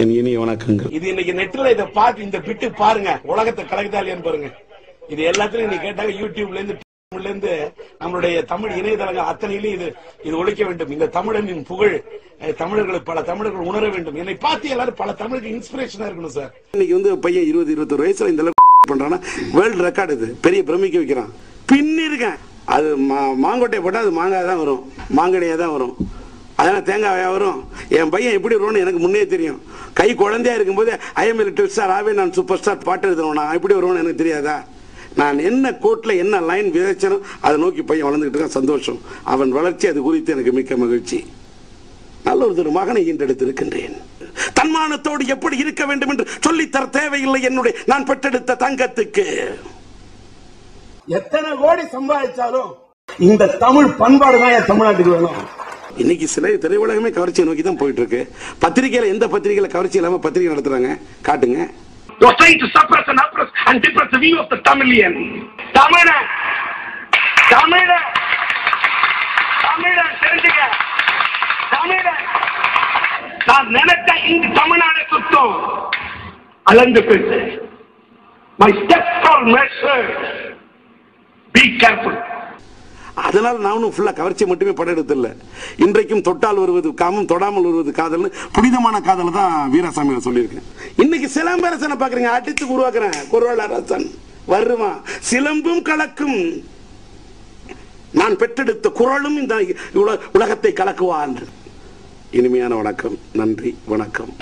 என் இனிய வணக்கங்கள். இது இன்னைக்கு நெட்ல இதை பார்த்து இந்த பிட்டு பாருங்க, உலகத்தை கலக்குதாலியான்னு பாருங்க. இது எல்லாத்துலயும் நீ கேட்டாங்க, யூடியூப்ல இருந்து நம்மளுடைய தமிழ் இணையதளங்கள் அத்தனையிலும் இது ஒழிக்க வேண்டும். இந்த தமிழனின் புகழ் தமிழர்களுக்கு பல தமிழர்கள் உணர வேண்டும். என்னை பார்த்து எல்லாரும் பல தமிழுக்கு இன்ஸ்பிரேஷனா இருக்கணும் சார். இன்னைக்கு பையன் 20-21 வயசுல இந்த பண்றானா, வேர்ல்டு ரெக்கார்டு இது, பெரிய பிரமிக்க வைக்கிறான். பின்னி இருக்கேன், அது மாங்கொட்டையை போட்டா அது மாங்காய் தான் வரும், மாங்கனியா தான் வரும், அதனால தேங்காயா வரும். என் பையன் எப்படி வரும்னு எனக்கு முன்னே தெரியும். கை குழந்தையா இருக்கும்போது ஐ எம் லிட்டில் ஸ்டார், ஆவே நான் சூப்பர் ஸ்டார் பாட்டு எழுதுறோம். நான் எப்படி வருவோம்னு எனக்கு தெரியாதா? நான் என்ன கோட்ல என்ன லைன் விதைச்சனும் அதை நோக்கி பையன் வளர்ந்துகிட்டு இருக்கான். சந்தோஷம். அவன் வளர்ச்சி அது குறித்து எனக்கு மிக்க மகிழ்ச்சி. நல்ல ஒரு மகனை ஈண்டெடுத்திருக்கின்றேன். தன்மானத்தோடு எப்படி இருக்க வேண்டும் என்று சொல்லித்தர தேவையில்லை என்னுடைய நான் பெற்றெடுத்த தங்கத்துக்கு. எத்தனை கோடி சம்பாதிச்சாலும் இந்த தமிழ் பண்பாடு தான் என் தமிழ்நாட்டுக்கு வேணும். இன்னைக்கு சில திரையுலகமே கவர்ச்சியை நோக்கி தான் போயிட்டு இருக்கு. பத்திரிகையில எந்த பத்திரிகையில கவர்ச்சி இல்லாம பத்திரிகை நடத்துறாங்க? காட்டுங்க. Trying to suppress and oppress and depress the view of the Tamilian. Tamila தெரிஞ்சுக்க. தமிழ நான் நினைச்ச இந்த தமிழ்நாடு சுத்தம் அளந்து பேசு. My steps are measured. Be careful. அதனால நானும் ஃபுல்லா கவர்ச்சி மட்டுமே படம் எடுத்துல. இன்றைக்கும் தொட்டால் வருவது காமம், தொடாமல் வருவது காதல், புனிதமான காதல் தான் வீராசாமியில சொல்லியிருக்கேன். இன்னைக்கு சிலம்பரசனை பாக்குறீங்க, அடித்து உருவாக்குறேன். குரலரசன் வருவான், சிலம்பும் கலக்கும், நான் பெற்றெடுத்த குரலும் இந்த உலகத்தை கலக்குவான். இனிமையான வணக்கம், நன்றி, வணக்கம்.